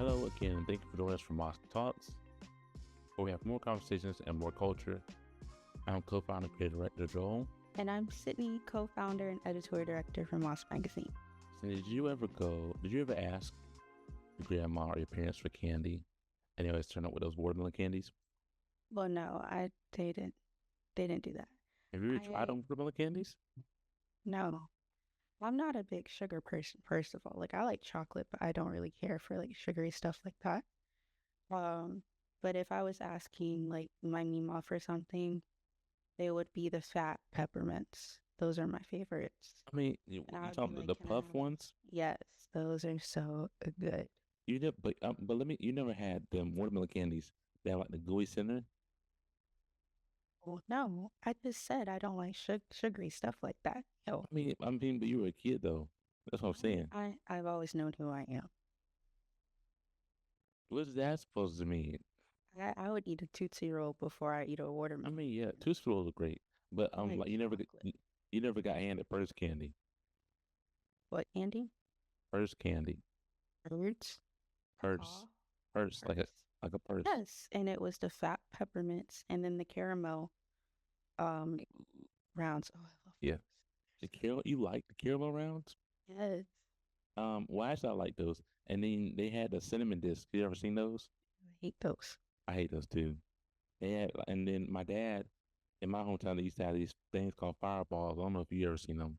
Hello again, and thank you for joining us for Moss Talks, where we have more conversations and more culture. I'm co-founder and creative director Joel. And I'm Sydney, co-founder and editorial director for Moss Magazine. So did you ever ask your grandma or your parents for candy, and they always turn up with those watermelon candies? Well, no, they didn't do that. Have you ever tried them watermelon candies? No, I'm not a big sugar person, first of all. Like, I like chocolate, but I don't really care for like sugary stuff like that. But if I was asking like my mima for something, they would be the fat peppermints. Those are my favorites. I mean, And I you would be talking like, the can I puff have one? ones? Yes, those are so good. You never had them watermelon candies that have like the gooey center. Well, no, I just said I don't like sugary stuff like that. No, But you were a kid though. That's what I'm saying. I've always known who I am. What is that supposed to mean? I would eat a Tootsie Roll before I eat a watermelon. Yeah, Tootsie Rolls are great, but I like like chocolate. you never got handed first candy. What, Andy? First candy, Birds? purse, Aw. purse, Purse. like a purse. Yes, and it was the fat peppermints and then the caramel um rounds. Oh, I love Yeah, you like the caramel rounds? those. Yes, Well, actually, I like those. And then they had the cinnamon discs. You ever seen those? I hate those. I hate those too. And then my dad in my hometown, they used to have these things called fireballs. I don't know if you ever seen them.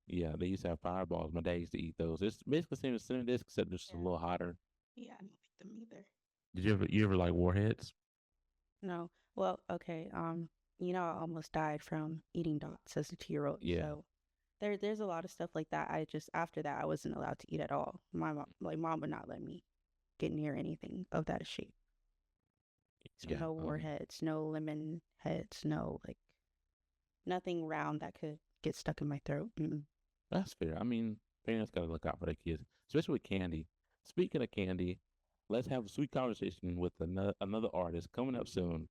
Yeah, they used to have fireballs. My dad used to eat those. It's basically the same as cinnamon discs, except just a Yeah, little hotter. yeah, I don't like them either. Did you ever like warheads? No, well, okay. I almost died from eating dots as a 2-year-old. Yeah. So there's a lot of stuff like that. I just after that I wasn't allowed to eat at all. Mom would not let me get near anything of that shape. So Yeah. no warheads, no lemon heads, no like nothing round that could get stuck in my throat. Mm-mm. That's fair. Parents gotta look out for their kids, especially with candy. Speaking of candy, let's have a sweet conversation with another artist coming up soon.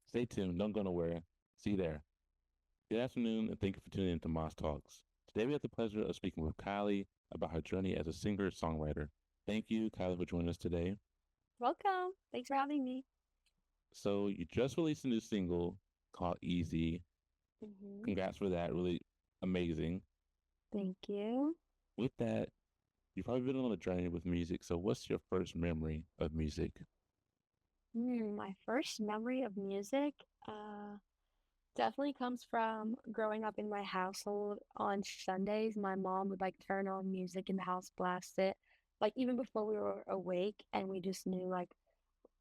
Stay tuned. Don't go nowhere. See you there. Good afternoon, and thank you for tuning in to Moss Talks. Today we have the pleasure of speaking with Kyleigh about her journey as a singer-songwriter. Thank you, Kyleigh, for joining us today. Welcome. Thanks for having me. So you just released a new single called Easy. hmm Congrats for that. Really amazing. Thank you. With that, you've probably been on a journey with music. So what's your first memory of music? My first memory of music definitely comes from growing up in my household on Sundays. My mom would like turn on music in the house, blast it, like even before we were awake, and we just knew like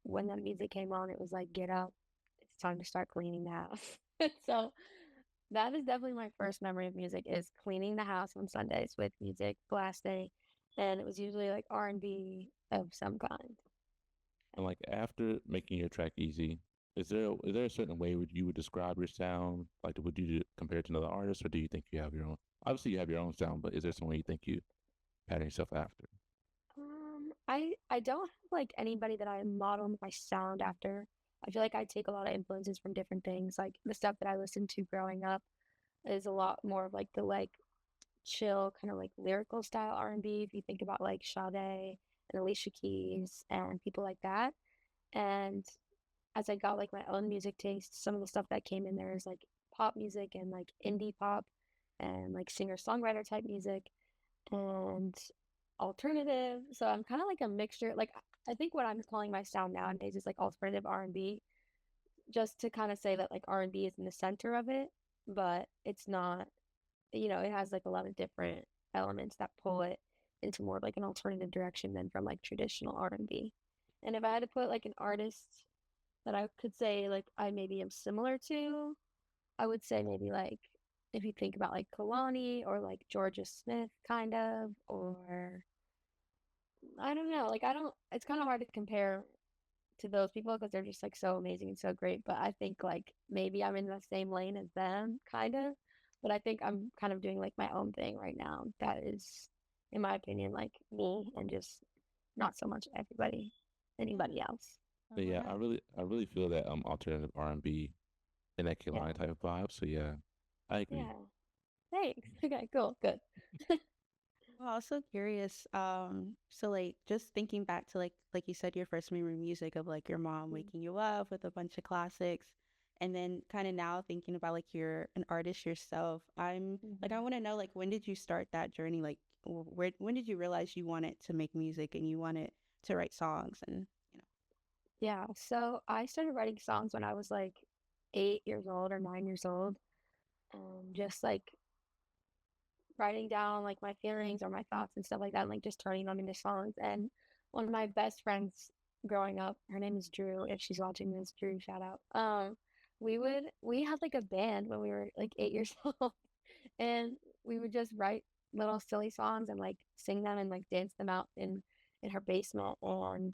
when that music came on, it was like, get up, it's time to start cleaning the house. So that is definitely my first memory of music is cleaning the house on Sundays with music blasting, and it was usually like R&B of some kind. And like after making your track Easy, is there a certain way you would describe your sound? Like would you compare it to another artist, or do you think you have your own? Obviously, you have your own sound, but is there some way you think you pattern yourself after? I don't have like anybody that I model my sound after. I feel like I take a lot of influences from different things. Like the stuff that I listened to growing up is a lot more of like the like chill kind of like lyrical style R&B. If you think about like Sade and Alicia Keys and people like that. And as I got like my own music taste, some of the stuff that came in there is like pop music and like indie pop and like singer-songwriter type music and alternative. So I'm kind of like a mixture. Like I think what I'm calling my sound nowadays is like alternative R&B, just to kind of say that like R&B is in the center of it, but it's not, it has like a lot of different elements that pull it into more of like an alternative direction than from like traditional R&B. And if I had to put like an artist that I could say like I maybe am similar to, I would say maybe like if you think about like Kalani or like Georgia Smith kind of, or I don't know, like I don't, it's kind of hard to compare to those people because they're just like so amazing and so great. But I think like maybe I'm in the same lane as them, kind of. But I think I'm kind of doing like my own thing right now. That is, in my opinion, like me and just not so much anybody else. But yeah, Alright. I really feel that alternative R&B and that Yeah. Carolina type of vibe. So yeah, I agree. Yeah. Thanks. Okay, cool. Good. I'm also curious, so like just thinking back to like you said, your first memory music of like your mom Mm, waking you up with a bunch of classics, and then kind of now thinking about like you're an artist yourself. I'm like I mhm. want to know like when did you start that journey? Like where when did you realize you wanted to make music and you wanted to write songs and you know? Yeah, so I started writing songs when I was like 8 years old or 9 years old. Just like writing down like my feelings or my thoughts and stuff like that, and like just turning them into songs. And one of my best friends growing up, her name is Drew. If she's watching this, Drew, shout out. We had like a band when we were like 8 years old, and we would just write little silly songs and like sing them and like dance them out in her basement. And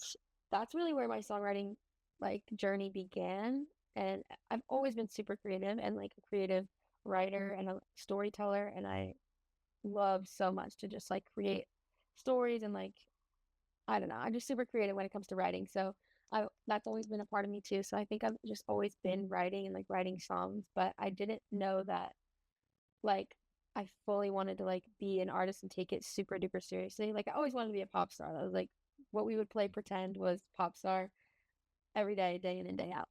that's really where my songwriting like journey began. And I've always been super creative and like a creative writer and a storyteller, and I love so much to just like create stories and like I don't know, I'm just super creative when it comes to writing. So I that's always been a part of me too. So I think I've just always been writing and like writing songs, but I didn't know that like I fully wanted to like be an artist and take it super duper seriously. Like I always wanted to be a pop star. That was like what we would play pretend was pop star every day, day in and day out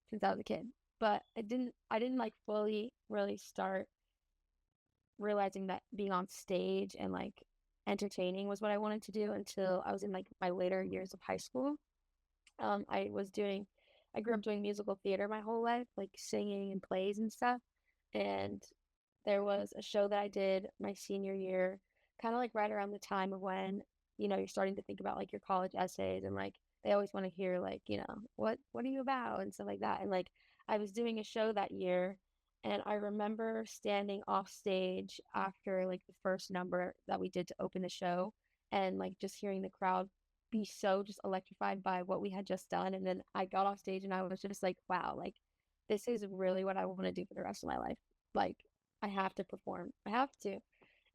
since I was a kid. But I didn't like fully really start realizing that being on stage and like entertaining was what I wanted to do until I was in like my later years of high school. I was doing, I grew up doing musical theater my whole life, like singing and plays and stuff. And there was a show that I did my senior year, kind of like right around the time of when, you're starting to think about like your college essays and like they always want to hear like, what are you about and stuff like that. And like I was doing a show that year and I remember standing off stage after like the first number that we did to open the show and like just hearing the crowd be so just electrified by what we had just done. And then I got off stage and I was just like, wow, like this is really what I want to do for the rest of my life. Like I have to perform. I have to.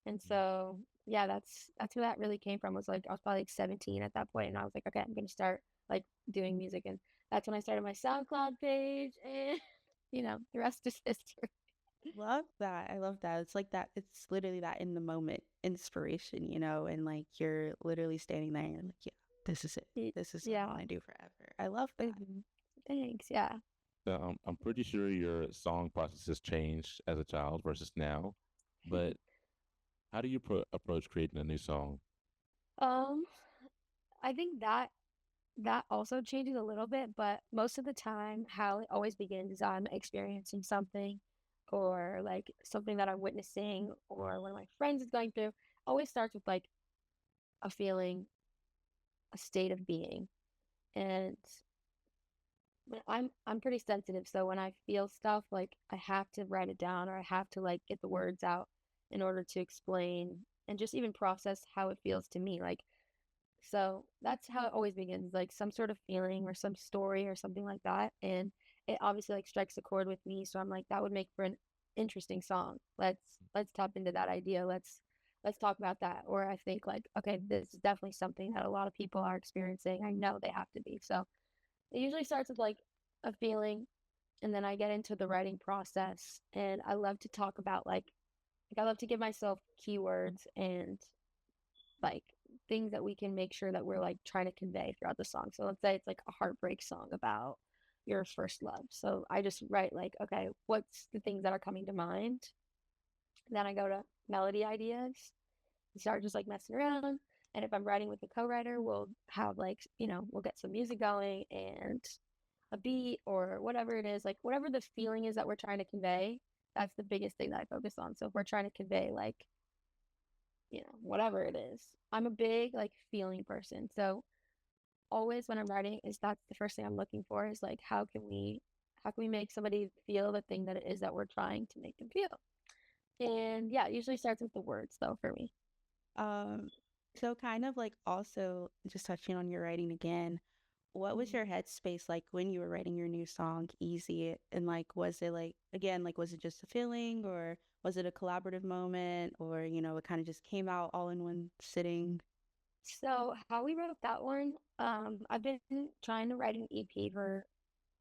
And so yeah, that's where that really came from. Was like I was probably like 17 at that point, and I was like, okay, I'm gonna start like doing music, and that's when I started my SoundCloud page, and the rest is history. Love that. I love that. It's like that. It's literally that in the moment inspiration, you know, and like you're literally standing there and you're like, yeah, this is it. This is what I Yeah. want to do forever. I love that. Mhm. Thanks. Yeah. So I'm pretty sure your song process has changed as a child versus now. But how do you approach creating a new song? um, I think that also changes a little bit, but most of the time, how it always begins is I'm experiencing something or like something that I'm witnessing or one of my friends is going through. Always starts with like a feeling, a state of being. And I'm pretty sensitive, so when I feel stuff, like I have to write it down or I have to like get the words out in order to explain and just even process how it feels to me. Like so that's how it always begins, like some sort of feeling or some story or something like that. And it obviously like strikes a chord with me. So I'm like, that would make for an interesting song. Let's tap into that idea. Let's talk about that. Or I think like, okay, this is definitely something that a lot of people are experiencing. I know they have to be. So it usually starts with like a feeling and then I get into the writing process and I love to talk about like I love to give myself keywords and like things that we can make sure that we're like trying to convey throughout the song. So let's say it's like a heartbreak song about your first love. So I just write like, okay, what's the things that are coming to mind? Then I go to melody ideas and start just like messing around. And if I'm writing with a co-writer, we'll have like, we'll get some music going and a beat or whatever it is, like whatever the feeling is that we're trying to convey. That's the biggest thing that I focus on. So if we're trying to convey like whatever it is. I'm a big like feeling person. So always when I'm writing is that's the first thing I'm looking for is like how can we make somebody feel the thing that it is that we're trying to make them feel. And yeah, it usually starts with the words though for me. Um, so kind of like also just touching on your writing again, what was Mhm. your headspace like when you were writing your new song, Easy? And like, was it like, again, like, was it just a feeling or was it a collaborative moment or, you know, it kind of just came out all in one sitting? So how we wrote that one, I've been trying to write an EP for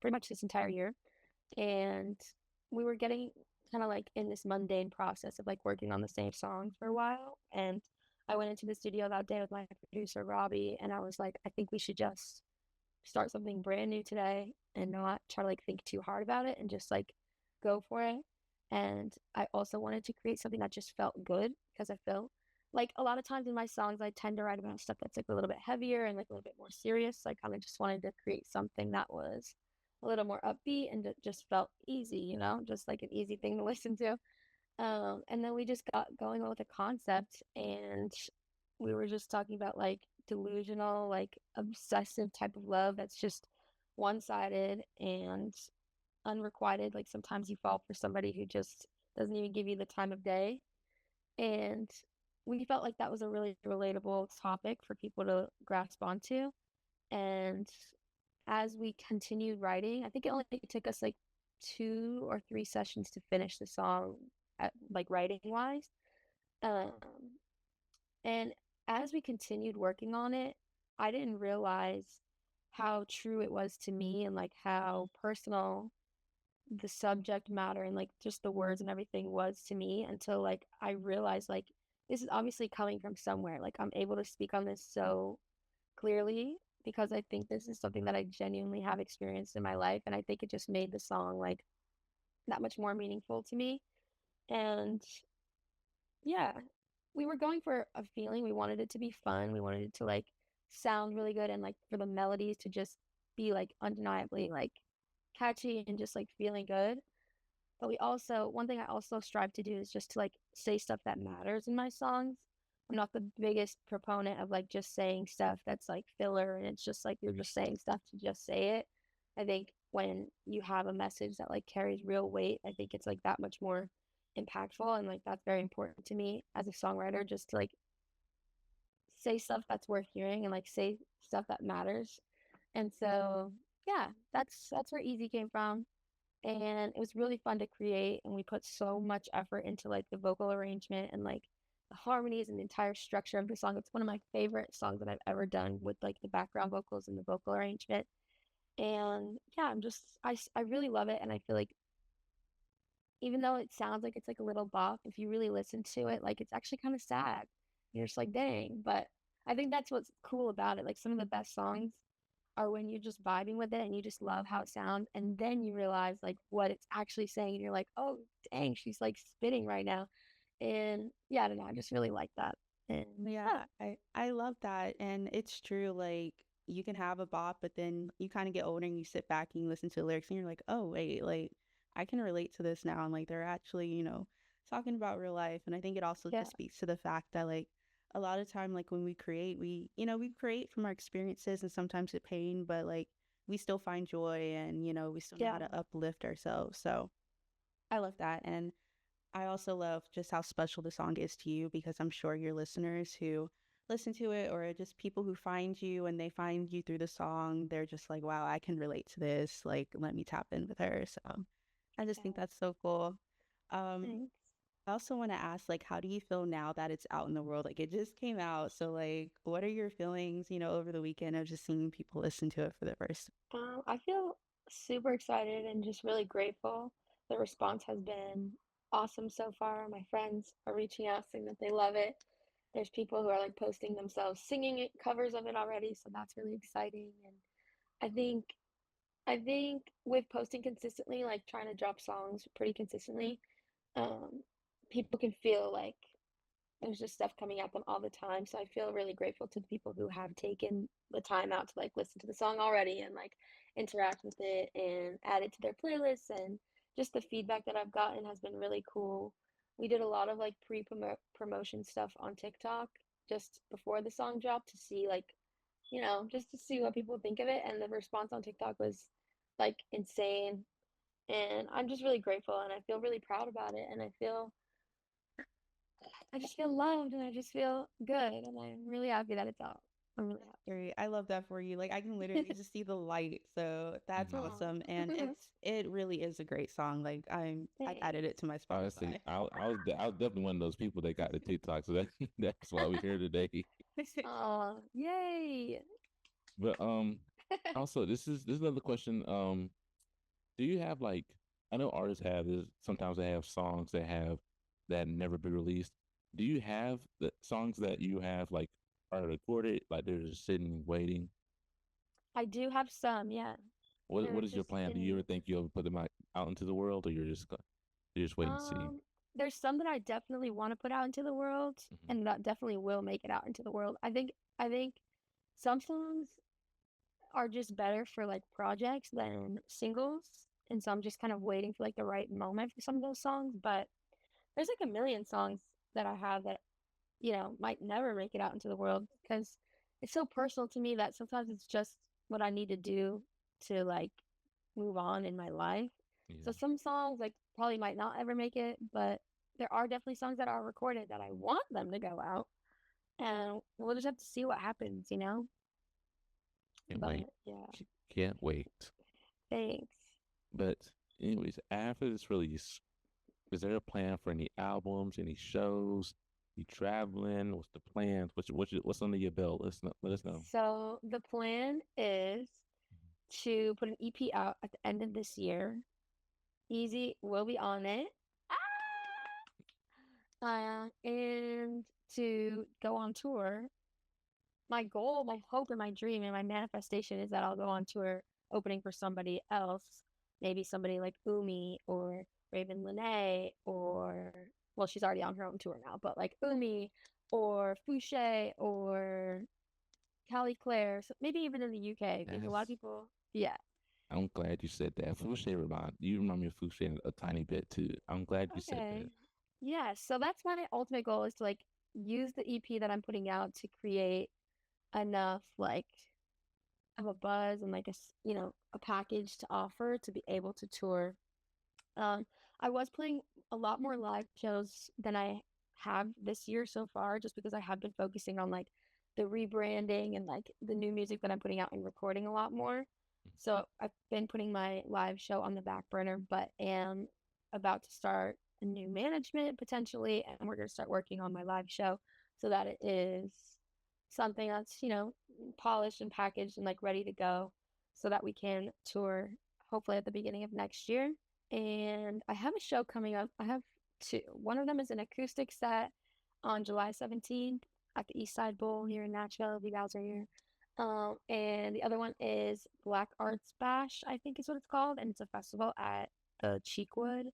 pretty much this entire year. And we were getting kind of like in this mundane process of like working on the same song for a while. And I went into the studio that day with my producer Robbie, and I was like, I think we should just start something brand new today and not try to like think too hard about it and just like go for it. And I also wanted to create something that just felt good because I feel like a lot of times in my songs I tend to write about stuff that's like a little bit heavier and like a little bit more serious. So I kind of just wanted to create something that was a little more upbeat and it just felt easy, you know, just like an easy thing to listen to. And then we just got going on with the concept, and we were just talking about like delusional, like obsessive type of love that's just one-sided and unrequited. Like sometimes you fall for somebody who just doesn't even give you the time of day. And we felt like that was a really relatable topic for people to grasp onto. And as we continued writing, I think it only took us like 2 or 3 sessions to finish the song, like writing wise. Um, and as we continued working on it, I didn't realize how true it was to me and like how personal the subject matter and like just the words and everything was to me until like I realized like this is obviously coming from somewhere. Like I'm able to speak on this so clearly because I think this is something that I genuinely have experienced in my life. And I think it just made the song like that much more meaningful to me. And yeah, we were going for a feeling. We wanted it to be fun. We wanted it to like sound really good and like for the melodies to just be like undeniably like catchy and just like feeling good. But we also, one thing I also strive to do is just to like say stuff that matters in my songs. I'm not the biggest proponent of like just saying stuff that's like filler and it's just like you're just saying stuff to just say it. I think when you have a message that like carries real weight, I think it's like that much more impactful. And like that's very important to me as a songwriter, just to like say stuff that's worth hearing and like say stuff that matters. And so, yeah, that's where Easy came from, and it was really fun to create, and we put so much effort into like the vocal arrangement and like the harmonies and the entire structure of the song. It's one of my favorite songs that I've ever done with like the background vocals and the vocal arrangement. And yeah, I really love it, and I feel like even though it sounds like it's like a little bop, if you really listen to it, like it's actually kind of sad. You're just like, dang. But I think that's what's cool about it. Like some of the best songs are when you're just vibing with it and you just love how it sounds, and then you realize like what it's actually saying, and you're like, oh dang, she's like spitting right now. And yeah, I don't know, I just really like that. And Yeah, yeah, I love that. And it's true, like you can have a bop, but then you kind of get older and you sit back and you listen to the lyrics and you're like, oh wait, like I can relate to this now. And like they're actually, talking about real life. And I think it also yeah, just speaks to the fact that like a lot of time, like when we create, we create from our experiences and sometimes the pain, but like we still find joy and, we still know how yeah, to uplift ourselves. So I love that. And I also love just how special the song is to you because I'm sure your listeners who listen to it or just people who find you and they find you through the song, they're just like, wow, I can relate to this. Like, let me tap in with her. So I just yeah. think that's so cool. Um, Thanks. I also want to ask, like, how do you feel now that it's out in the world? Like, it just came out. So, like, what are your feelings, over the weekend of just seeing people listen to it for the first I feel super excited and just really grateful. The response has been awesome so far. My friends are reaching out saying that they love it. There's people who are like posting themselves singing it, covers of it already, so that's really exciting. And I think I think with posting consistently, like trying to drop songs pretty consistently, um, people can feel like there's just stuff coming at them all the time. So I feel really grateful to the people who have taken the time out to like listen to the song already and like interact with it and add it to their playlists. And just the feedback that I've gotten has been really cool. We did a lot of like promotion stuff on TikTok just before the song dropped to see like, just to see what people think of it. And the response on TikTok was like insane. And I'm just really grateful and I feel really proud about it. And I just feel loved and I just feel good and I'm really happy that it's out. I'm really Great. I love that for you. Like I can literally happy. just see the light. So that's Mhm. Oh, awesome. And it really is a great song. Like I've thanks. added it to my Honestly, Spotify. I was definitely one of those people that got the TikTok, so that that's why we're here today. Oh, yay. But also this is another question. Do you have like I know artists have this sometimes they have songs that never been released. Do you have the songs that you have like are recorded, like they're just sitting waiting? I do have some, yeah. What They're is your just plan? Do you ever in think you'll ever put them out into the world, or you're just waiting to see? um there's some that I definitely want to put out into the world Hmm. and that definitely will make it out into the world. I think some songs are just better for like projects than singles. And so I'm just kind of waiting for like the right moment for some of those songs. But there's like a million songs that I have that, might never make it out into the world because it's so personal to me that sometimes it's just what I need to do to like move on in my life. So Yeah. some songs like probably might not ever make it, but there are definitely songs that are recorded that I want them to go out. And we'll just have to see what happens. Can't wait. But yeah, Can't wait. thanks. But anyways, after this release, is there a plan for any albums, any shows? You traveling? What's the plans? What's under your belt? Let us know. So the plan is to put an EP out at the end of this year. Easy will be on it. And to go on tour. My goal, my hope, and my dream and my manifestation is that I'll go on tour opening for somebody else. Maybe somebody like Umi or Raven Lene or, well, she's already on her own tour now, but like Umi or Fouché or Callie Claire, so maybe even in the UK, because a lot of That's. people, yeah. I'm glad you said that. Fouché you remind me of Fouché a tiny bit too. I'm glad you said Okay. that. Yeah, so that's my ultimate goal is to like use the EP that I'm putting out to create enough like of a buzz and like a package to offer to be able to tour. I was playing a lot more live shows than I have this year so far, just because I have been focusing on like the rebranding and like the new music that I'm putting out and recording a lot more. So I've been putting my live show on the back burner, but am about to start a new management potentially, and we're going to start working on my live show so that it is something that's, polished and packaged and like ready to go so that we can tour hopefully at the beginning of next year. And I have a show coming up. I have two. One of them is an acoustic set on July 17th at the East Side Bowl here in Nashville, if you guys are here. And the other one is Black Arts Bash, I think is what it's called. And it's a festival at the Cheekwood.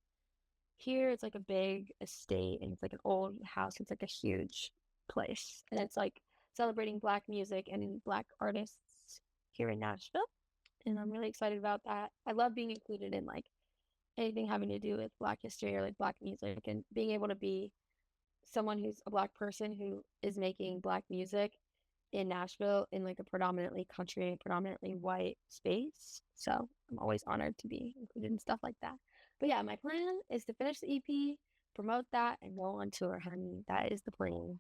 Here, it's like a big estate and it's like an old house. It's like a huge place. And it's like celebrating Black music and Black artists here in Nashville. And I'm really excited about that. I love being included in like anything having to do with Black history or like Black music and being able to be someone who's a Black person who is making Black music in Nashville in like a predominantly country, predominantly white space. So I'm always honored to be included in stuff like that. But yeah, my plan is to finish the EP, promote that, and go on tour, honey. That is the plan.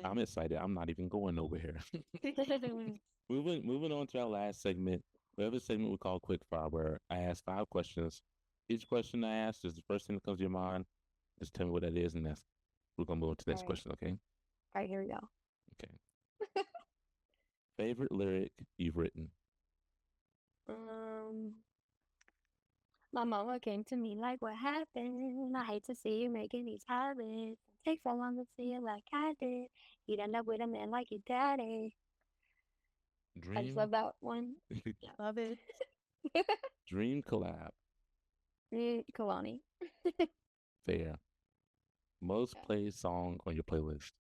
I'm excited. I'm not even going nowhere. Moving on to our last segment. We have a segment we call Quick Fire, where I ask 5 questions. Each question I ask is the first thing that comes to your mind. Just tell me what that is, and we're gonna move on to the All next right. question. Okay. All right, here we go. Okay. Favorite lyric you've written? Um, my mama came to me like, "What happened? I hate to see you making these habits. Take so long to see it like I did. You'd end up with a man like your daddy." I just Dream. love that one. Yeah. Love it. Dream collab. Kalani. Fair. Most Yeah. played song on your playlist.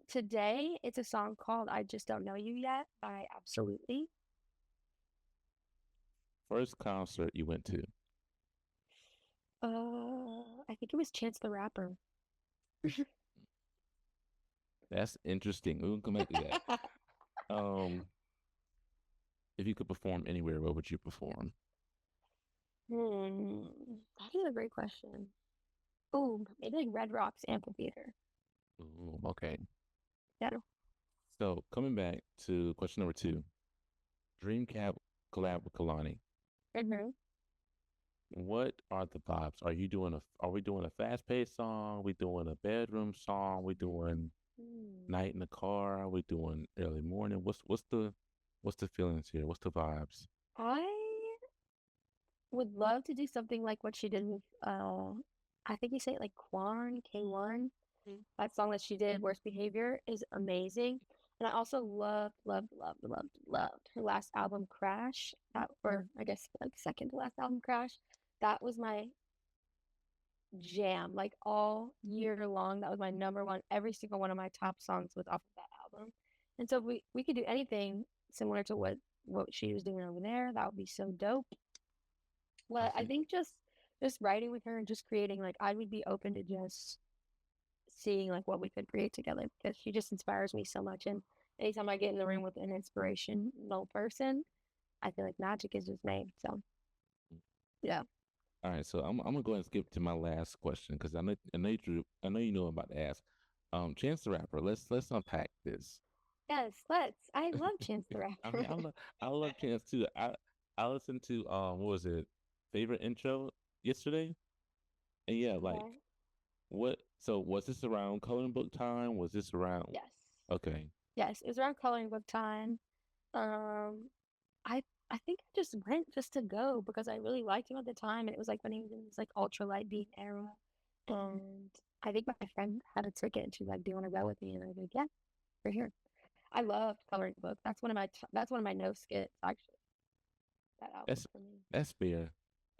Today it's a song called "I Just Don't Know You Yet" by Absolutely. First concert you went to. I think it was Chance the Rapper. That's interesting. We can come back to that. Um, if you could perform anywhere, where would you perform? That is a great question. Ooh, maybe like Red Rocks Amphitheater. Ooh, okay. Yeah. So coming back to question number 2, Dream Cab collab with Kalani. Mm-hmm. What are the vibes? Are we doing a fast paced song? Are we doing a bedroom song? Are we doing night in the car? Are we doing early morning? What's the feelings here? What's the vibes? I would love to do something like what she did with I think you say it like Kwan, K1. Mhm. That song that she did, Worst Behavior, is amazing. And I also loved her last album, Crash. Or I guess like second to last album, Crash. That was my jam, like all year long. That was my number one. Every single one of my top songs was off of that album. And so if we could do anything similar to what she was doing over there, that would be so dope. I But I think think just writing with her and just creating, like I would be open to just seeing like what we could create together because she just inspires me so much. And anytime I get in the room with an inspirational person, I feel like magic is just made. So yeah. all right, so I'm gonna go ahead and skip to my last question because I know you know I'm about to ask. Chance the Rapper, let's unpack this. Yes, let's. I love Chance the I Rapper. mean, I love Chance too. I listened to what was it? Favorite intro yesterday, and yeah, like Okay. what? So was this around coloring book time? Was this around? Yes. Okay, Yes. It was around coloring book time. Um I I think I just went just to go because I really liked him at the time, and it was like when he was in his like ultra light beat era. And I think my friend had a ticket, and she's like, "Do you want to go with me?" And I was like, "Yeah, we're here." I loved coloring book. That's one of my no skits actually. That album that's for me. that's fair.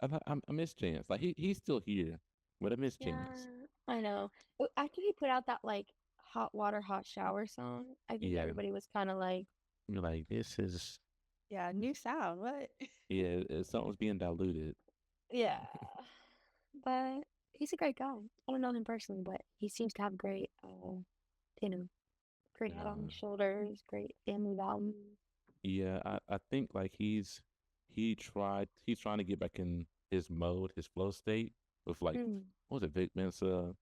I miss Chance. Like he's still here, but I miss Chance. Yeah, I know. After he put out that like hot water, hot shower song, I think Yeah, everybody was kind of like, you're like this is Yeah, new sound. What? yeah, something's being diluted. yeah. But he's a great guy. I don't know him personally, but he seems to have great, you know, great head on his Uh, shoulders, great family values. yeah, I think like he's trying to get back in his mode, his flow state with like Mm. what was it, Vic Mensa?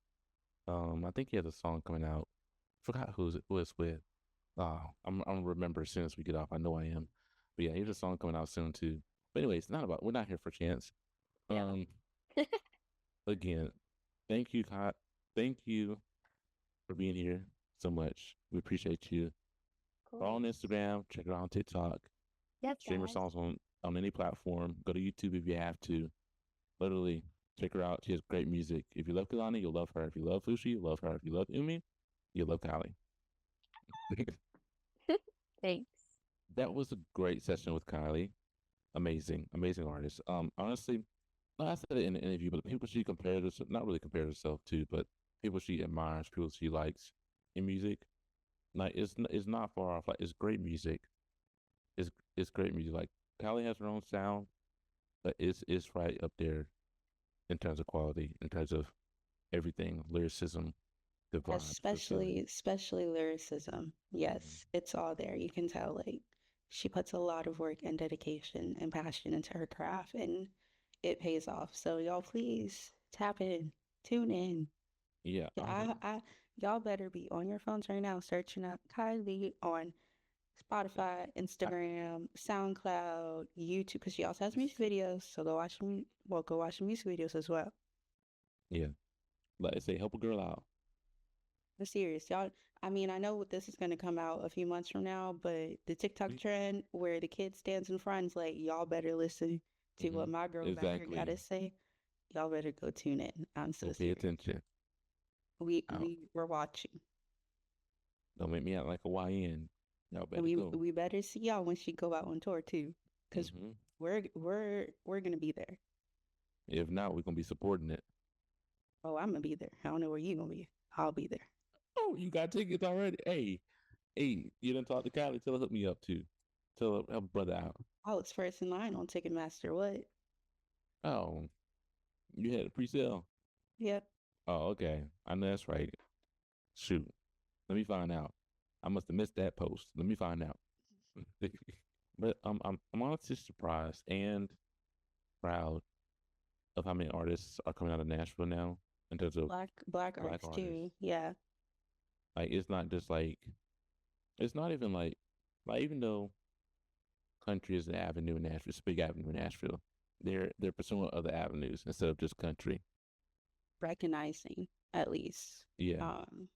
I think he has a song coming out. Forgot who it's with. I'm gonna remember as soon as we get off. I know I am. But yeah, he has a song coming out soon too. But anyways, not about we're not here for Chance. Yeah, Um of again, thank you, Kai. Thank you for being here so much. We appreciate you. Follow on course. Instagram, check her out on TikTok, Yes, stream her guys. songs on any platform. Go to YouTube if you have to. Literally, check her out. She has great music. If you love Kalani, you'll love her. If you love Fushi, you'll love her. If you love Umi, you'll love Kyleigh. Thanks. That was a great session with Kyleigh. Amazing, amazing artist. Honestly, I said it in the interview, but the people she compared herself, not really compared herself to, but people she admires, people she likes in music, like it's not far off. Like it's great music. It's great music. Like Kyleigh has her own sound, but it's right up there in terms of quality, in terms of everything, lyricism, the vibes, the feeling. Especially lyricism. Mhm. Yes, it's all there. You can tell like she puts a lot of work and dedication and passion into her craft and it pays off. So y'all please tap in, tune in. Yeah, Yeah, y'all better be on your phones right now searching up Kyleigh on Spotify, I, Instagram, SoundCloud, YouTube, because she also has music videos. So go watch the music videos as well. yeah. Like I say, help a girl out. I'm serious, y'all. I mean, I know what this is gonna come out a few months from now, but the TikTok trend where the kid stands in front is like, y'all better listen to Mm-hmm. what my girl back here Exactly. gotta say. Y'all better go tune in. I'm so Go pay serious. attention. Out. We're watching, Don't make me out like a YN. Y'all and better go. we better see y'all when she go out on tour too, because Hmm. we're gonna be there. If not, we're gonna be supporting it. Oh, I'm gonna be there. I don't know where you gonna be. I'll be there. Oh, you got tickets already? Hey, you done talk to Kyleigh? Tell her hook me up too. Tell her help a brother out. I was first in line on Ticketmaster. What? Oh, you had a pre-sale. Yep. Oh, okay. I know that's right. Shoot. Let me find out. I must have missed that post. Let me find out. But I'm honestly surprised and proud of how many artists are coming out of Nashville now in terms of Black black arts artists. too. Yeah. Like it's not just like it's not even like even though country is an avenue in Nashville, it's a big avenue in Nashville. They're pursuing other avenues instead of just country. Recognizing at least Yeah. um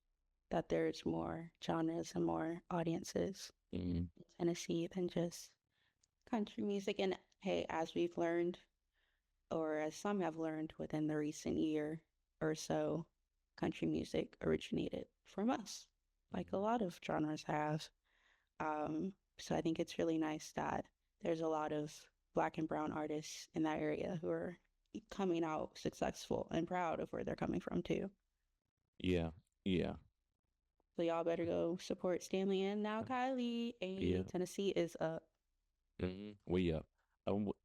that there's more genres and more audiences Mm-hmm. in Tennessee than just country music. And hey, as we've learned, or as some have learned within the recent year or so, country music originated from us, like a lot of genres have. So I think it's really nice that there's a lot of Black and brown artists in that area who are coming out successful and proud of where they're coming from too. Yeah, yeah, So y'all better go support Stanley and now Kyleigh. yeah. A Tennessee is up. We up.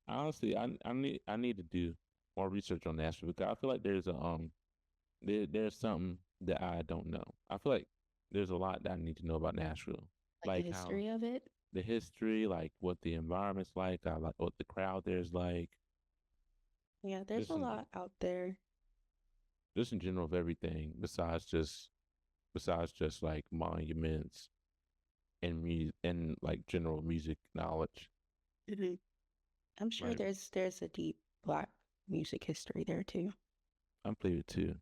Honestly, I need to do more research on Nashville because I feel like there's something that I don't know. I feel like there's a lot that I need to know about Nashville, Like the like how history of it. the history, like what the environment's like, I like what the crowd there's like, Yeah, there's a just in lot out there. just in general of everything besides just like monuments and and like general music knowledge. Hmm. I'm sure Like there's a deep Black music history there too. I'm Flavor too.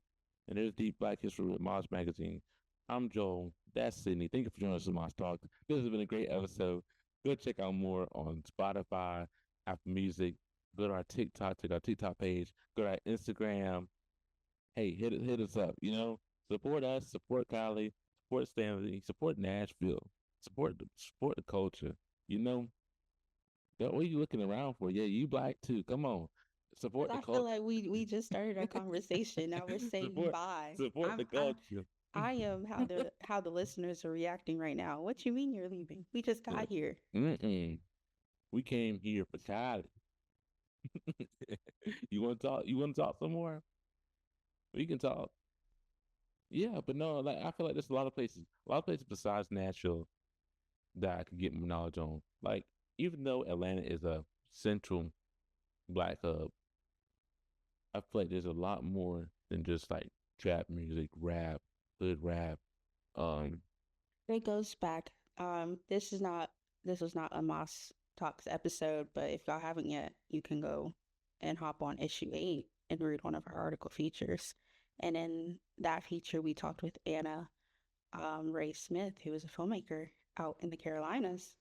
And there's Deep Black History with Moz Magazine. I'm Joel. That's Sydney. Thank you for joining us on Moz Talk. This has been a great episode. Go check out more on Spotify, Apple Music. Go to our TikTok, check our TikTok page. Go to our Instagram. Hey, hit us up. You know, support us, support Kyleigh, support Stanley, support Nashville, support the culture. You know, what are you looking around for? Yeah, you black too. Come on, support 'Cause the I feel culture. like we just started our conversation. Now we're saying support bye. support the culture. I am how the listeners are reacting right now. What you mean you're leaving? We just Yeah. got here. Mm-mm. We came here for Kyleigh. You want to talk? You want to talk some more? We can talk. Yeah, but no, like I feel like there's a lot of places besides Nashville that I could get more knowledge on. Like even though Atlanta is a central black hub, I feel like there's a lot more than just like trap music, rap, hood rap. Um, It goes back. This was not a Moss Talks episode, but if y'all haven't yet, you can go and hop on issue 8 and read one of our article features. And in that feature, we talked with Anna Ray Smith, who is a filmmaker out in the Carolinas.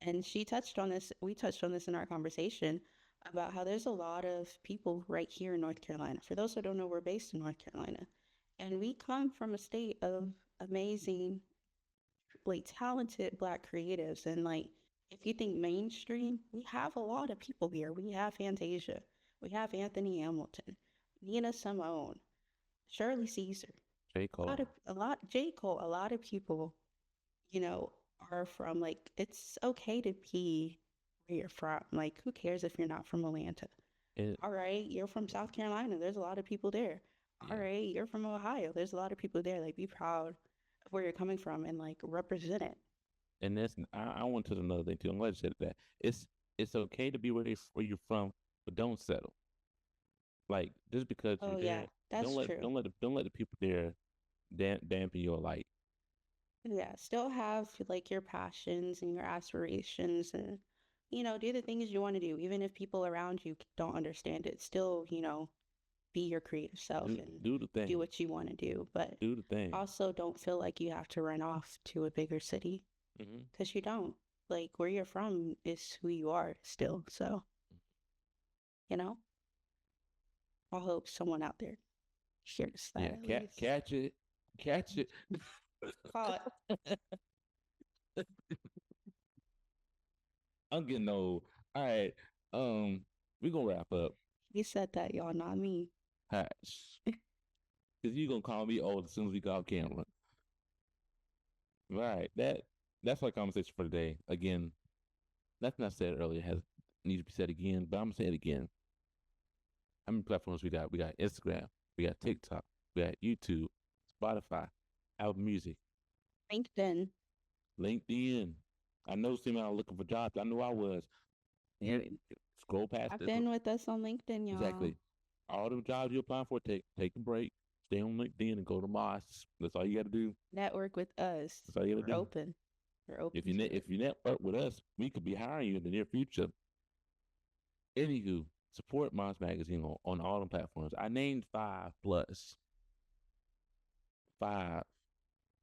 And she touched on this, we touched on this in our conversation about how there's a lot of people right here in North Carolina. For those who don't know, we're based in North Carolina. And we come from a state of amazing, like talented Black creatives. And like, if you think mainstream, we have a lot of people here. We have Fantasia, we have Anthony Hamilton, Nina Simone, Shirley Caesar, J. Cole. J. Cole, a lot of people, you know, are from like, it's okay to be where you're from. Like, who cares if you're not from Atlanta? It, All right, you're from South Carolina. There's a lot of people there. All yeah. right, you're from Ohio. There's a lot of people there. Like, be proud of where you're coming from and like represent it. And that's I want to another thing too. I'm glad you said that. It's okay to be where you're from, but don't settle. Like just because you're Oh, yeah, there, that's true. don't let the people there dampen your light. Yeah, still have like your passions and your aspirations and, do the things you want to do, even if people around you don't understand it. Still, be your creative self and Do the do thing. what you want to do. But Do the thing. also don't feel like you have to run off to a bigger city Hmm. because you don't. Like where you're from is who you are still. So, you know, I hope someone out there shares that Yeah, at least. catch it. Call it. I'm getting old. All right, we gonna wrap up. He said that, y'all, not me. Hush, because you gonna call me old as soon as we go off camera. Right, that's our conversation for today. Again, nothing I said earlier has needs to be said again, but I'm gonna say it again. How many platforms we got? We got Instagram, we got TikTok, we got YouTube, Spotify, Apple Music, LinkedIn. LinkedIn. I know some are looking for jobs. I know I was. And scroll past I've this. been with us on LinkedIn, y'all. Exactly. All the jobs you're applying for, take a break, stay on LinkedIn, and go to Moss. That's all you got to do. Network with us. That's all you got to We're do. open. We're open If you to it. if you network with us, we could be hiring you in the near future. Anywho, support Moss Magazine on all the platforms. I named 5 plus 5.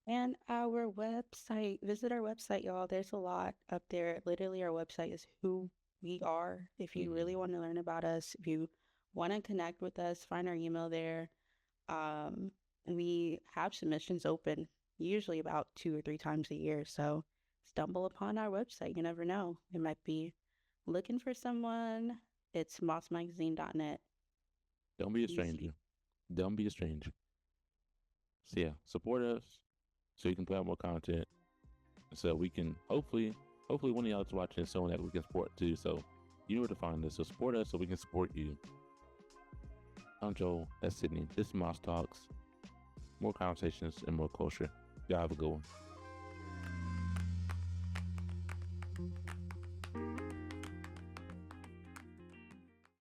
And our website. Visit our website, y'all. There's a lot up there. Literally, our website is who we are. If you really want to learn about us, if you want to connect with us, find our email there. We have submissions open usually about 2 or 3 times a year. So stumble upon our website. You never know. It might be looking for someone. It's mossmagazine.net. Don't be a Easy. stranger. Don't be a stranger. So yeah, support us so you can put out more content. So we can hopefully one of y'all that's watching is someone that we can support too. So you know where to find us. So support us so we can support you. I'm Joel. That's Sydney. This is Moss Talks. More conversations and more culture. Y'all have a good one.